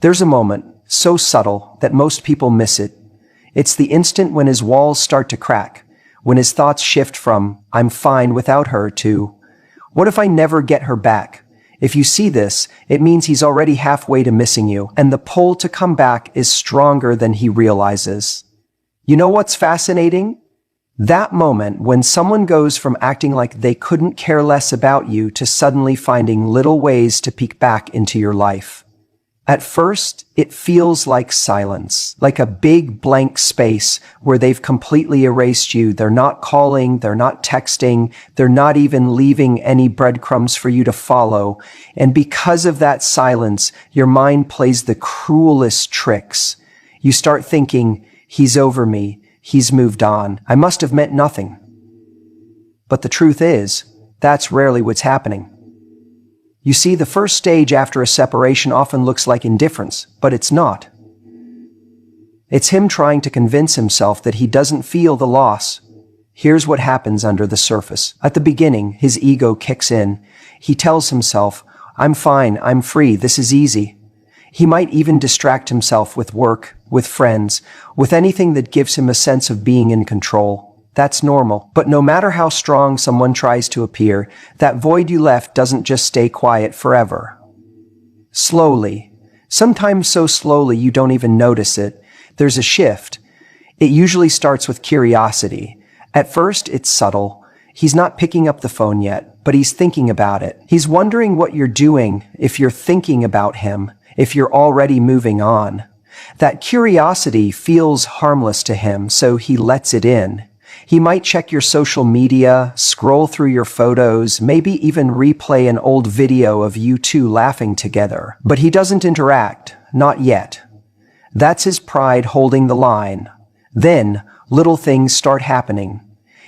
There's a moment, so subtle that most people miss it. It's the instant when his walls start to crack, when his thoughts shift from, "I'm fine without her," to, "What if I never get her back?" If you see this, it means he's already halfway to missing you, and the pull to come back is stronger than he realizes. You know what's fascinating? That moment when someone goes from acting like they couldn't care less about you to suddenly finding little ways to peek back into your life. At first, it feels like silence, like a big blank space where they've completely erased you. They're not calling, they're not texting, they're not even leaving any breadcrumbs for you to follow. And because of that silence, your mind plays the cruelest tricks. You start thinking, "He's over me, he's moved on, I must have meant nothing." But the truth is, that's rarely what's happening. You see, the first stage after a separation often looks like indifference, but it's not. It's him trying to convince himself that he doesn't feel the loss. Here's what happens under the surface. At the beginning, his ego kicks in. He tells himself, "I'm fine, I'm free, this is easy." He might even distract himself with work, with friends, with anything that gives him a sense of being in control. That's normal. But no matter how strong someone tries to appear, that void you left doesn't just stay quiet forever. Slowly, sometimes so slowly you don't even notice it, there's a shift. It usually starts with curiosity. At first, it's subtle. He's not picking up the phone yet, but he's thinking about it. He's wondering what you're doing, if you're thinking about him, if you're already moving on. That curiosity feels harmless to him, so he lets it in. He might check your social media, scroll through your photos, maybe even replay an old video of you two laughing together. But he doesn't interact, not yet. That's his pride holding the line. Then, little things start happening.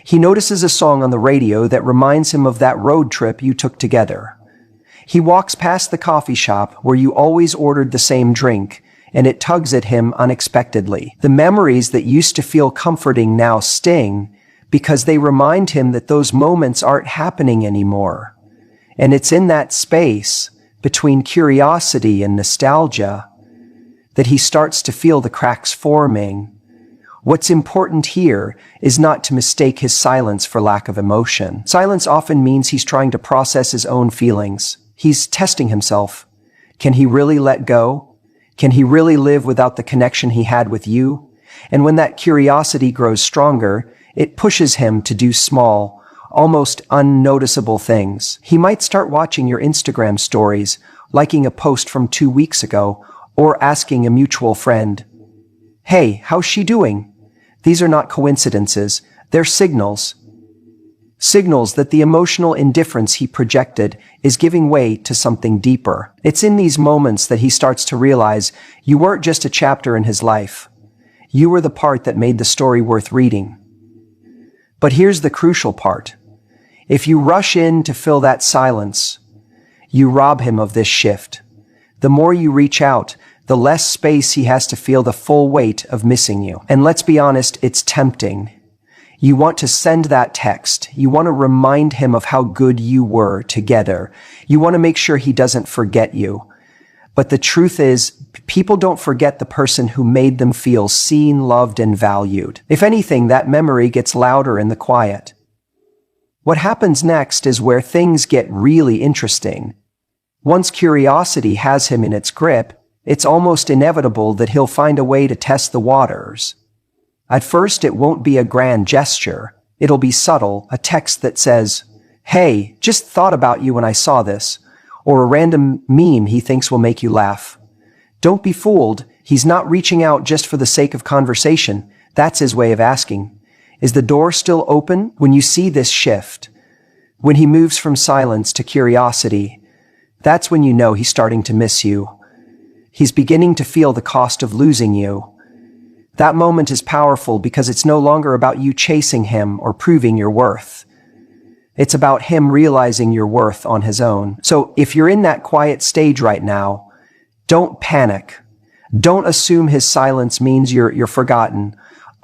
He notices a song on the radio that reminds him of that road trip you took together. He walks past the coffee shop where you always ordered the same drink, and it tugs at him unexpectedly. The memories that used to feel comforting now sting because they remind him that those moments aren't happening anymore. And it's in that space between curiosity and nostalgia that he starts to feel the cracks forming. What's important here is not to mistake his silence for lack of emotion. Silence often means he's trying to process his own feelings. He's testing himself. Can he really let go? Can he really live without the connection he had with you? And when that curiosity grows stronger, it pushes him to do small, almost unnoticeable things. He might start watching your Instagram stories, liking a post from 2 weeks ago, or asking a mutual friend, "Hey, how's she doing?" These are not coincidences. They're signals. Signals that the emotional indifference he projected is giving way to something deeper. It's in these moments that he starts to realize you weren't just a chapter in his life. You were the part that made the story worth reading. But here's the crucial part. If you rush in to fill that silence, you rob him of this shift. The more you reach out, the less space he has to feel the full weight of missing you. And let's be honest, it's tempting. You want to send that text. You want to remind him of how good you were together. You want to make sure he doesn't forget you. But the truth is, people don't forget the person who made them feel seen, loved, and valued. If anything, that memory gets louder in the quiet. What happens next is where things get really interesting. Once curiosity has him in its grip, it's almost inevitable that he'll find a way to test the waters. At first, it won't be a grand gesture. It'll be subtle, a text that says, "Hey, just thought about you when I saw this," or a random meme he thinks will make you laugh. Don't be fooled. He's not reaching out just for the sake of conversation. That's his way of asking, is the door still open? When you see this shift, when he moves from silence to curiosity, that's when you know he's starting to miss you. He's beginning to feel the cost of losing you. That moment is powerful because it's no longer about you chasing him or proving your worth. It's about him realizing your worth on his own. So if you're in that quiet stage right now, don't panic. Don't assume his silence means you're forgotten.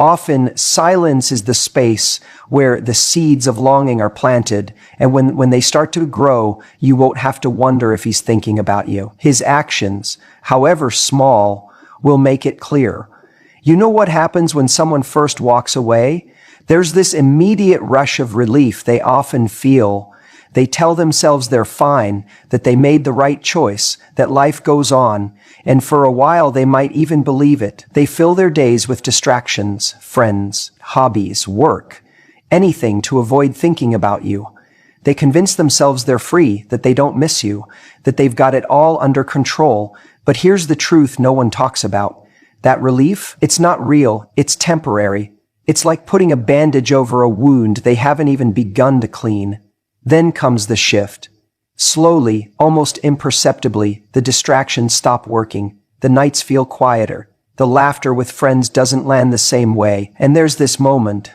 Often, silence is the space where the seeds of longing are planted, and when they start to grow, you won't have to wonder if he's thinking about you. His actions, however small, will make it clear. You know what happens when someone first walks away? There's this immediate rush of relief they often feel. They tell themselves they're fine, that they made the right choice, that life goes on, and for a while they might even believe it. They fill their days with distractions, friends, hobbies, work, anything to avoid thinking about you. They convince themselves they're free, that they don't miss you, that they've got it all under control. But here's the truth no one talks about. That relief, it's not real, it's temporary. It's like putting a bandage over a wound they haven't even begun to clean. Then comes the shift. Slowly, almost imperceptibly, the distractions stop working. The nights feel quieter. The laughter with friends doesn't land the same way. And there's this moment.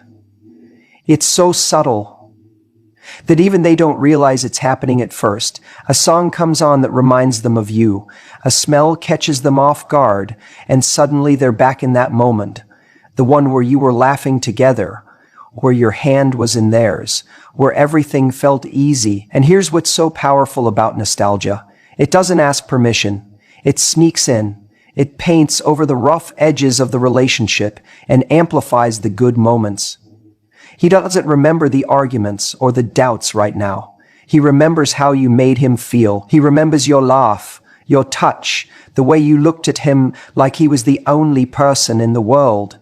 It's so subtle that even they don't realize it's happening at first. A song comes on that reminds them of you. A smell catches them off guard, and suddenly they're back in that moment. The one where you were laughing together, where your hand was in theirs, where everything felt easy. And here's what's so powerful about nostalgia. It doesn't ask permission. It sneaks in. It paints over the rough edges of the relationship and amplifies the good moments. He doesn't remember the arguments or the doubts right now. He remembers how you made him feel. He remembers your laugh, your touch, the way you looked at him like he was the only person in the world.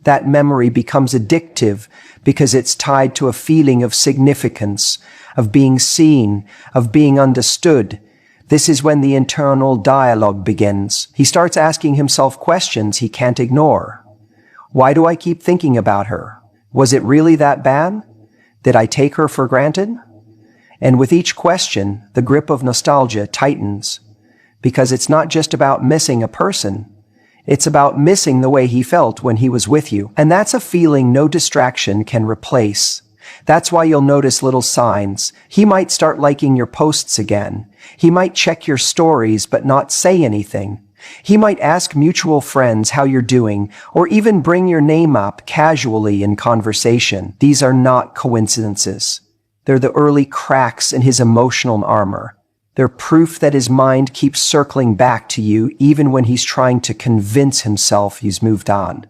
That memory becomes addictive because it's tied to a feeling of significance, of being seen, of being understood. This is when the internal dialogue begins. He starts asking himself questions he can't ignore. Why do I keep thinking about her? Was it really that bad? Did I take her for granted? And with each question, the grip of nostalgia tightens, because it's not just about missing a person. It's about missing the way he felt when he was with you. And that's a feeling no distraction can replace. That's why you'll notice little signs. He might start liking your posts again. He might check your stories but not say anything. He might ask mutual friends how you're doing, or even bring your name up casually in conversation. These are not coincidences. They're the early cracks in his emotional armor. They're proof that his mind keeps circling back to you even when he's trying to convince himself he's moved on.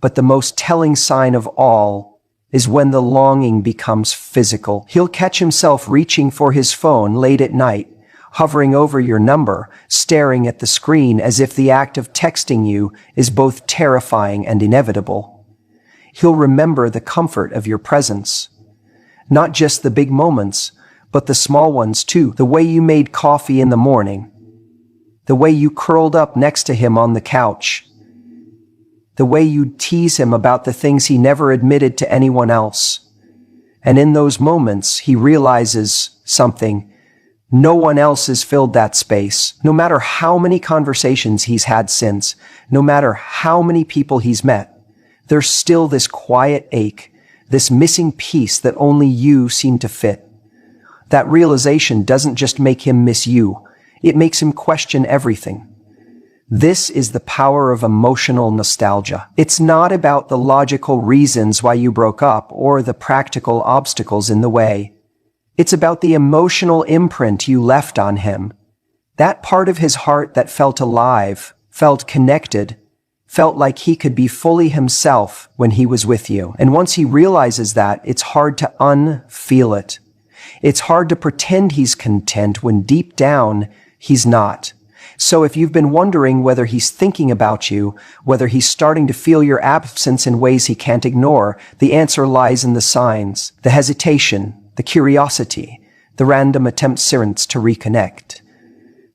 But the most telling sign of all is when the longing becomes physical. He'll catch himself reaching for his phone late at night, hovering over your number, staring at the screen as if the act of texting you is both terrifying and inevitable. He'll remember the comfort of your presence. Not just the big moments, but the small ones too. The way you made coffee in the morning. The way you curled up next to him on the couch. The way you'd tease him about the things he never admitted to anyone else. And in those moments, he realizes something. No one else has filled that space. No matter how many conversations he's had since, no matter how many people he's met, there's still this quiet ache, this missing piece that only you seem to fit. That realization doesn't just make him miss you, it makes him question everything. This is the power of emotional nostalgia. It's not about the logical reasons why you broke up or the practical obstacles in the way. It's about the emotional imprint you left on him. That part of his heart that felt alive, felt connected, felt like he could be fully himself when he was with you. And once he realizes that, it's hard to unfeel it. It's hard to pretend he's content when deep down, he's not. So if you've been wondering whether he's thinking about you, whether he's starting to feel your absence in ways he can't ignore, the answer lies in the signs, the hesitation, the curiosity, the random attempts to reconnect.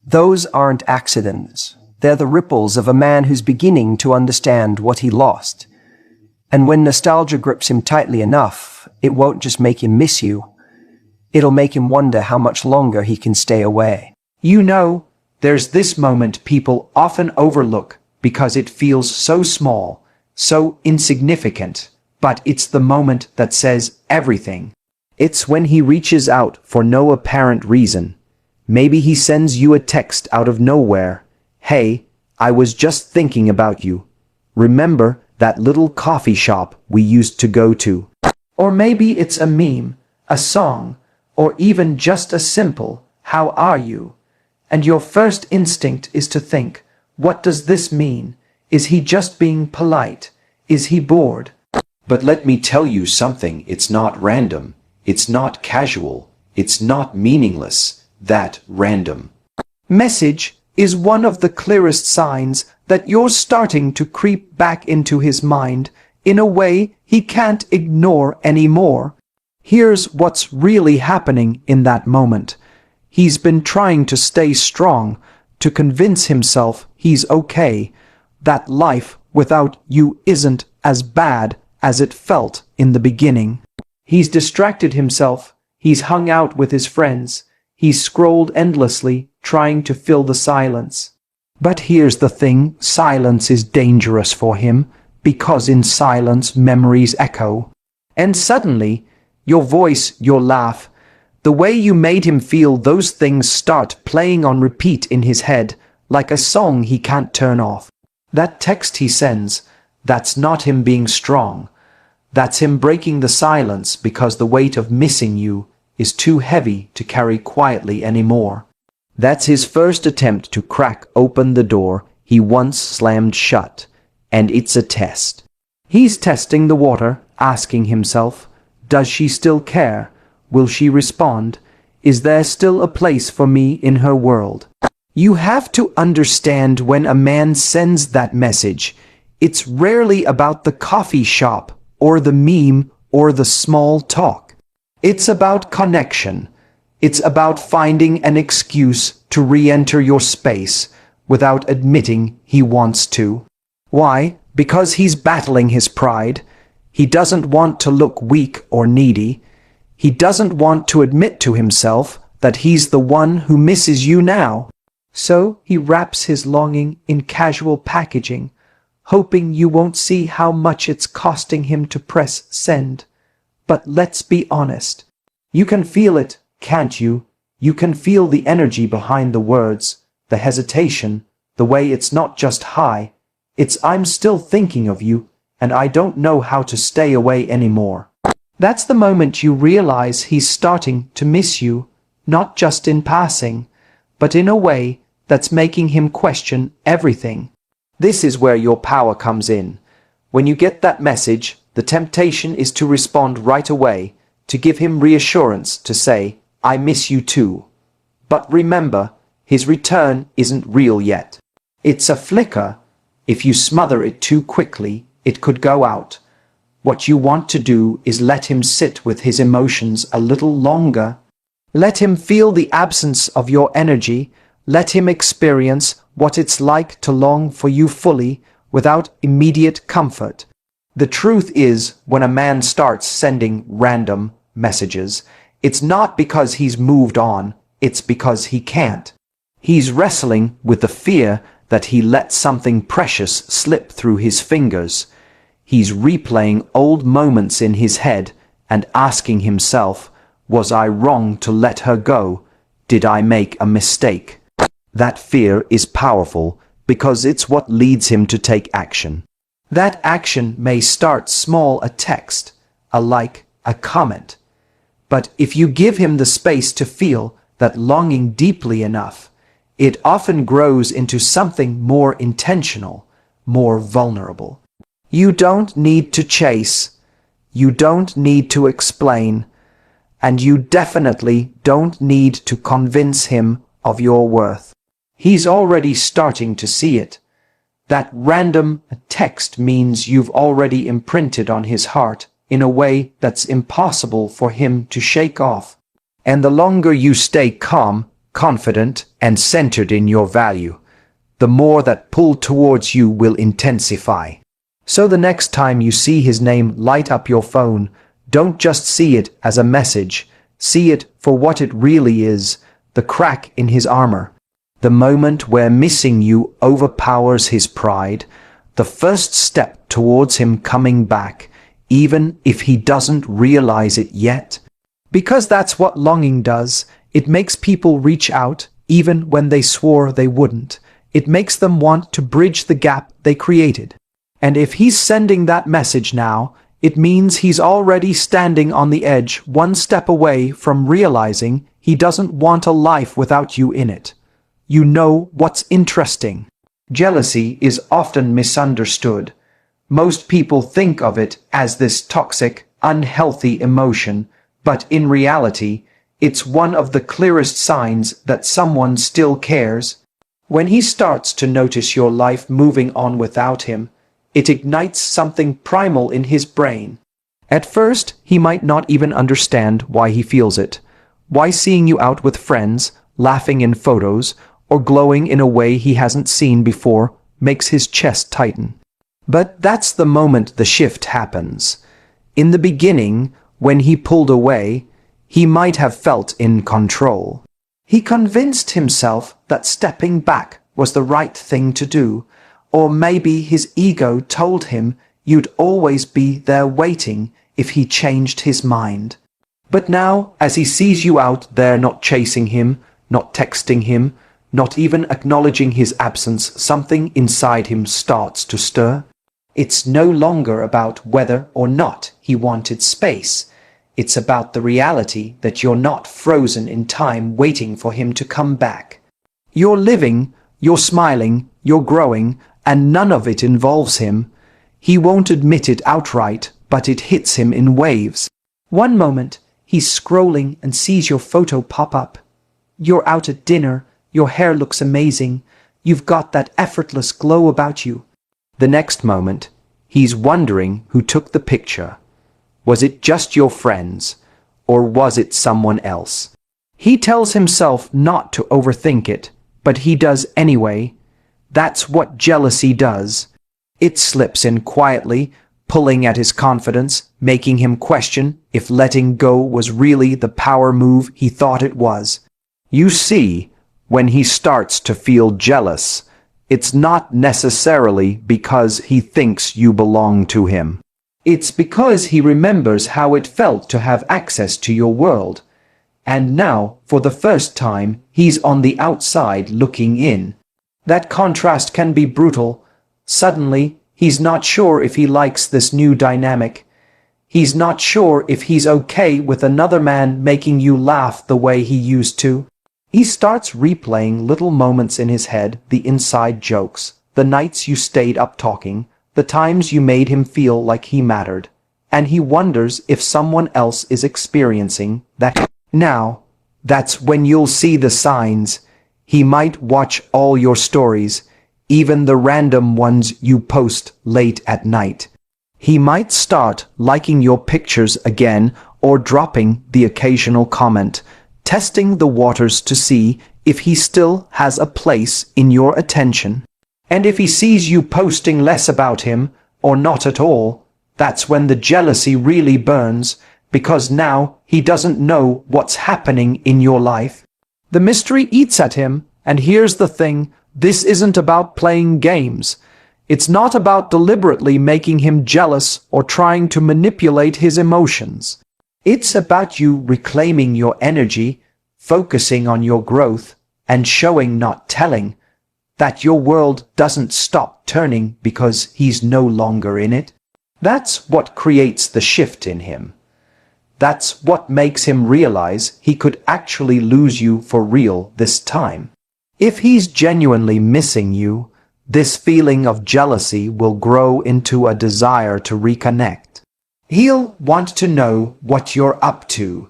Those aren't accidents. They're the ripples of a man who's beginning to understand what he lost. And when nostalgia grips him tightly enough, it won't just make him miss you. It'll make him wonder how much longer he can stay away. You know, there's this moment people often overlook because it feels so small, so insignificant, but it's the moment that says everything. It's when he reaches out for no apparent reason. Maybe he sends you a text out of nowhere. Hey, I was just thinking about you. Remember that little coffee shop we used to go to. Or maybe it's a meme, a song, or even just a simple, "How are you?" And your first instinct is to think, what does this mean? Is he just being polite? Is he bored? But let me tell you something, it's not random, it's not casual, it's not meaningless, that random message is one of the clearest signs that you're starting to creep back into his mind in a way he can't ignore anymore. Here's what's really happening in that moment. He's been trying to stay strong, to convince himself he's okay, that life without you isn't as bad as it felt in the beginning. He's distracted himself, he's hung out with his friends, he's scrolled endlessly, trying to fill the silence. But here's the thing, silence is dangerous for him, because in silence memories echo. And suddenly, your voice, your laugh, the way you made him feel, those things start playing on repeat in his head, like a song he can't turn off. That text he sends, that's not him being strong. That's him breaking the silence because the weight of missing you is too heavy to carry quietly anymore. That's his first attempt to crack open the door he once slammed shut, and it's a test. He's testing the water, asking himself, does she still care? Will she respond? Is there still a place for me in her world? You have to understand, when a man sends that message, it's rarely about the coffee shop or the meme or the small talk. It's about connection. It's about finding an excuse to re-enter your space without admitting he wants to. Why? Because he's battling his pride. He doesn't want to look weak or needy. He doesn't want to admit to himself that he's the one who misses you now. So he wraps his longing in casual packaging, hoping you won't see how much it's costing him to press send. But let's be honest. You can feel it, can't you? You can feel the energy behind the words, the hesitation, the way it's not just hi, it's I'm still thinking of you, and I don't know how to stay away anymore. That's the moment you realize he's starting to miss you, not just in passing, but in a way that's making him question everything. This is where your power comes in. When you get that message, the temptation is to respond right away, to give him reassurance, to say, I miss you too. But remember, his return isn't real yet. It's a flicker. If you smother it too quickly, it could go out. What you want to do is let him sit with his emotions a little longer. Let him feel the absence of your energy. Let him experience what it's like to long for you fully without immediate comfort. The truth is, when a man starts sending random messages, it's not because he's moved on, it's because he can't. He's wrestling with the fear that he let something precious slip through his fingers. He's replaying old moments in his head and asking himself, was I wrong to let her go? Did I make a mistake? That fear is powerful because it's what leads him to take action. That action may start small, a text, a like, a comment. But if you give him the space to feel that longing deeply enough, it often grows into something more intentional, more vulnerable. You don't need to chase, you don't need to explain, and you definitely don't need to convince him of your worth. He's already starting to see it. That random text means you've already imprinted on his heart in a way that's impossible for him to shake off. And the longer you stay calm, confident, and centered in your value, the more that pull towards you will intensify. So the next time you see his name light up your phone, don't just see it as a message. See it for what it really is, the crack in his armor. The moment where missing you overpowers his pride, the first step towards him coming back, even if he doesn't realize it yet. Because that's what longing does. It makes people reach out, even when they swore they wouldn't. It makes them want to bridge the gap they created. And if he's sending that message now, it means he's already standing on the edge, one step away from realizing he doesn't want a life without you in it. You know what's interesting? Jealousy is often misunderstood. Most people think of it as this toxic, unhealthy emotion, but in reality, it's one of the clearest signs that someone still cares. When he starts to notice your life moving on without him, it ignites something primal in his brain. At first, he might not even understand why he feels it. Why seeing you out with friends, laughing in photos, or glowing in a way he hasn't seen before makes his chest tighten. But that's the moment the shift happens. In the beginning, when he pulled away, he might have felt in control. He convinced himself that stepping back was the right thing to do, or maybe his ego told him you'd always be there waiting if he changed his mind. But now, as he sees you out there not chasing him, not texting him, not even acknowledging his absence, something inside him starts to stir. It's no longer about whether or not he wanted space. It's about the reality that you're not frozen in time waiting for him to come back. You're living, you're smiling, you're growing, and none of it involves him. He won't admit it outright, but it hits him in waves. One moment, he's scrolling and sees your photo pop up. You're out at dinner, your hair looks amazing, you've got that effortless glow about you. The next moment, he's wondering who took the picture. Was it just your friends, or was it someone else? He tells himself not to overthink it, but he does anyway. That's what jealousy does. It slips in quietly, pulling at his confidence, making him question if letting go was really the power move he thought it was. You see, when he starts to feel jealous, it's not necessarily because he thinks you belong to him. It's because he remembers how it felt to have access to your world. And now, for the first time, he's on the outside looking in. That contrast can be brutal. Suddenly, he's not sure if he likes this new dynamic. He's not sure if he's okay with another man making you laugh the way he used to. He starts replaying little moments in his head, the inside jokes, the nights you stayed up talking, the times you made him feel like he mattered. And he wonders if someone else is experiencing that. Now, that's when you'll see the signs. He might watch all your stories, even the random ones you post late at night. He might start liking your pictures again or dropping the occasional comment, testing the waters to see if he still has a place in your attention. And if he sees you posting less about him, or not at all, that's when the jealousy really burns, because now he doesn't know what's happening in your life. The mystery eats at him, and here's the thing, this isn't about playing games. It's not about deliberately making him jealous or trying to manipulate his emotions. It's about you reclaiming your energy, focusing on your growth, and showing, not telling, that your world doesn't stop turning because he's no longer in it. That's what creates the shift in him. That's what makes him realize he could actually lose you for real this time. If he's genuinely missing you, this feeling of jealousy will grow into a desire to reconnect. He'll want to know what you're up to,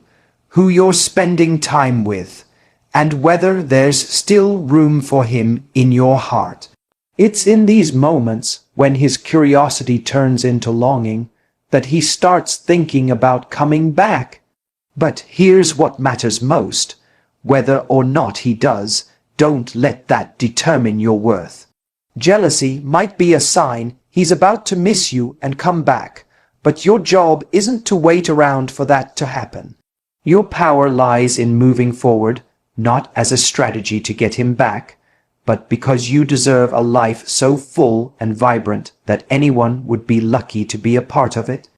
who you're spending time with, and whether there's still room for him in your heart. It's in these moments, when his curiosity turns into longing, that he starts thinking about coming back. But here's what matters most. Whether or not he does, don't let that determine your worth. Jealousy might be a sign he's about to miss you and come back, but your job isn't to wait around for that to happen. Your power lies in moving forward, not as a strategy to get him back, but because you deserve a life so full and vibrant that anyone would be lucky to be a part of it.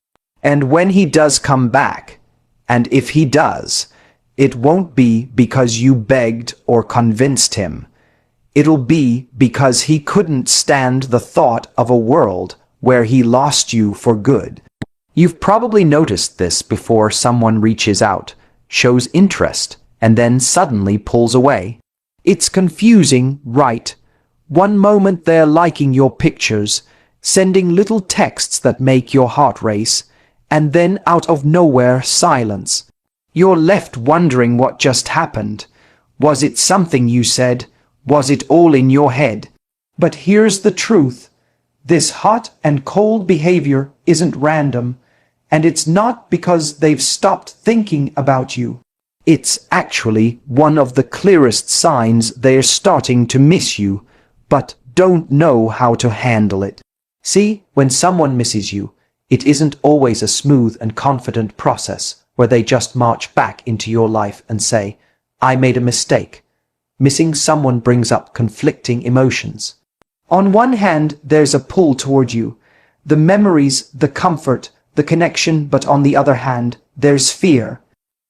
And when he does come back, and if he does, it won't be because you begged or convinced him. It'll be because he couldn't stand the thought of a world where he lost you for good. You've probably noticed this before. Someone reaches out, shows interest, and then suddenly pulls away. It's confusing, right? One moment they're liking your pictures, sending little texts that make your heart race, and then out of nowhere, silence. You're left wondering what just happened. Was it something you said? Was it all in your head? But here's the truth. This hot and cold behavior isn't random, and it's not because they've stopped thinking about you. It's actually one of the clearest signs they're starting to miss you, but don't know how to handle it. See, when someone misses you, it isn't always a smooth and confident process where they just march back into your life and say, I made a mistake. Missing someone brings up conflicting emotions. On one hand, there's a pull toward you, the memories, the comfort, the connection, but on the other hand, there's fear.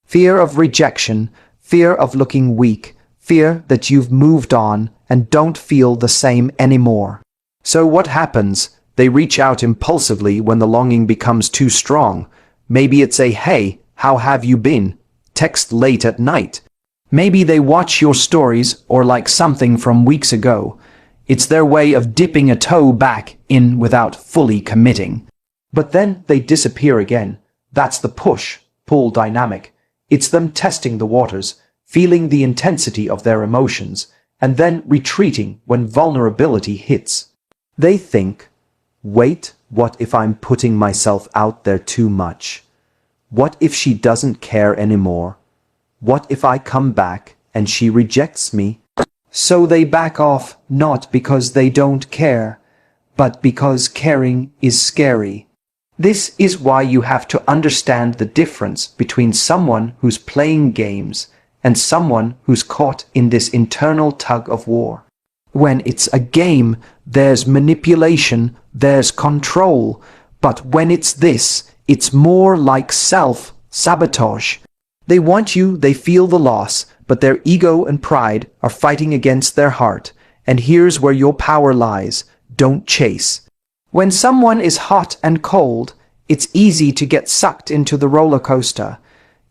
Fear of rejection, fear of looking weak, fear that you've moved on and don't feel the same anymore. So what happens? They reach out impulsively when the longing becomes too strong. Maybe it's a, hey, how have you been? Text late at night. Maybe they watch your stories or like something from weeks ago. It's their way of dipping a toe back in without fully committing. But then they disappear again. That's the push-pull dynamic. It's them testing the waters, feeling the intensity of their emotions, and then retreating when vulnerability hits. They think, wait, what if I'm putting myself out there too much? What if she doesn't care anymore? What if I come back and she rejects me? So they back off, not because they don't care, but because caring is scary. This is why you have to understand the difference between someone who's playing games and someone who's caught in this internal tug of war. When it's a game, there's manipulation, there's control, but when it's this, it's more like self-sabotage. They want you, they feel the loss, but their ego and pride are fighting against their heart, and here's where your power lies. Don't chase. When someone is hot and cold, it's easy to get sucked into the roller coaster.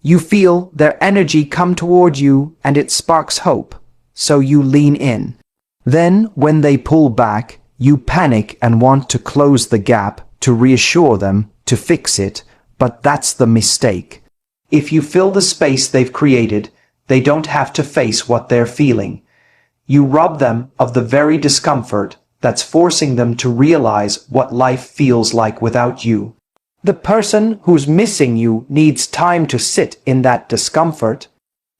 You feel their energy come toward you and it sparks hope, so you lean in. Then, when they pull back, you panic and want to close the gap, to reassure them, to fix it, but that's the mistake. If you fill the space they've created, they don't have to face what they're feeling. You rob them of the very discomfort that's forcing them to realize what life feels like without you. The person who's missing you needs time to sit in that discomfort.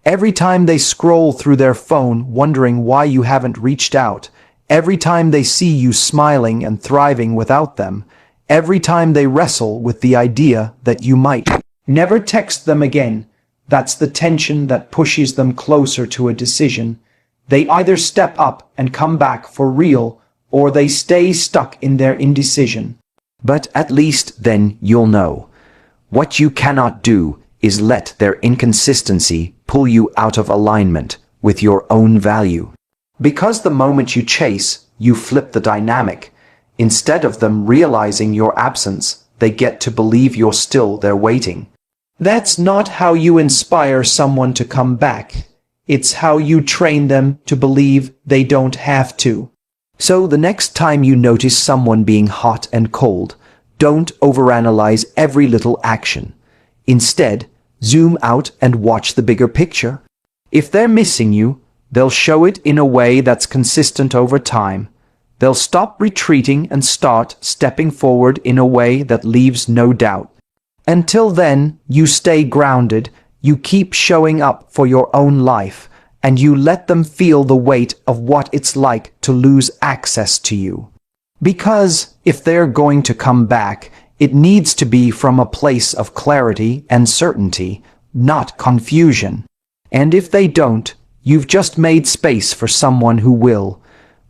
Every time they scroll through their phone wondering why you haven't reached out, every time they see you smiling and thriving without them, every time they wrestle with the idea that you might never text them again, that's the tension that pushes them closer to a decision. They either step up and come back for real, or they stay stuck in their indecision. But at least then you'll know. What you cannot do is let their inconsistency pull you out of alignment with your own value. Because the moment you chase, you flip the dynamic. Instead of them realizing your absence, they get to believe you're still there waiting. That's not how you inspire someone to come back. It's how you train them to believe they don't have to. So the next time you notice someone being hot and cold, don't overanalyze every little action. Instead, zoom out and watch the bigger picture. If they're missing you, they'll show it in a way that's consistent over time. They'll stop retreating and start stepping forward in a way that leaves no doubt. Until then, you stay grounded, you keep showing up for your own life, and you let them feel the weight of what it's like to lose access to you. Because if they're going to come back, it needs to be from a place of clarity and certainty, not confusion. And if they don't, you've just made space for someone who will.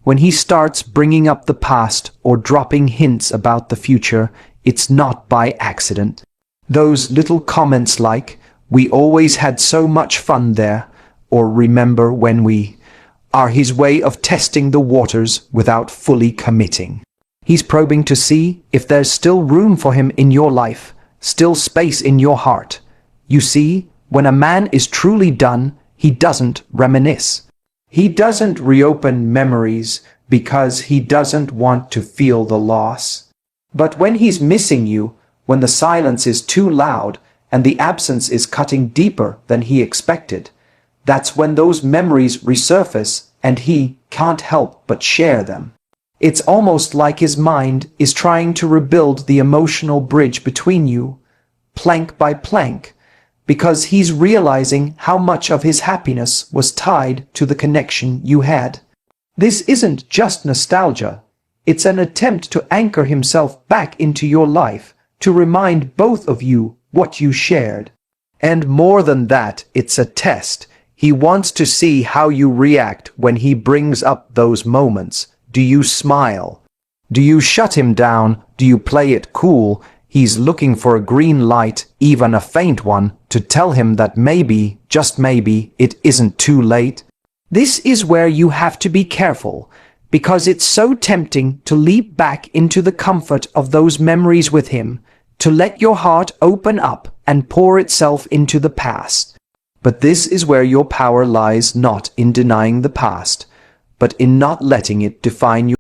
When he starts bringing up the past or dropping hints about the future, it's not by accident. Those little comments like, "We always had so much fun there," or "Remember when we," are his way of testing the waters without fully committing. He's probing to see if there's still room for him in your life, still space in your heart. You see, when a man is truly done, he doesn't reminisce. He doesn't reopen memories because he doesn't want to feel the loss. But when he's missing you, when the silence is too loud and the absence is cutting deeper than he expected, that's when those memories resurface and he can't help but share them. It's almost like his mind is trying to rebuild the emotional bridge between you, plank by plank, because he's realizing how much of his happiness was tied to the connection you had. This isn't just nostalgia. It's an attempt to anchor himself back into your life, to remind both of you what you shared. And more than that, it's a test. He wants to see how you react when he brings up those moments. Do you smile? Do you shut him down? Do you play it cool? He's looking for a green light, even a faint one, to tell him that maybe, just maybe, it isn't too late. This is where you have to be careful, because it's so tempting to leap back into the comfort of those memories with him, to let your heart open up and pour itself into the past. But this is where your power lies, not in denying the past, but in not letting it define you.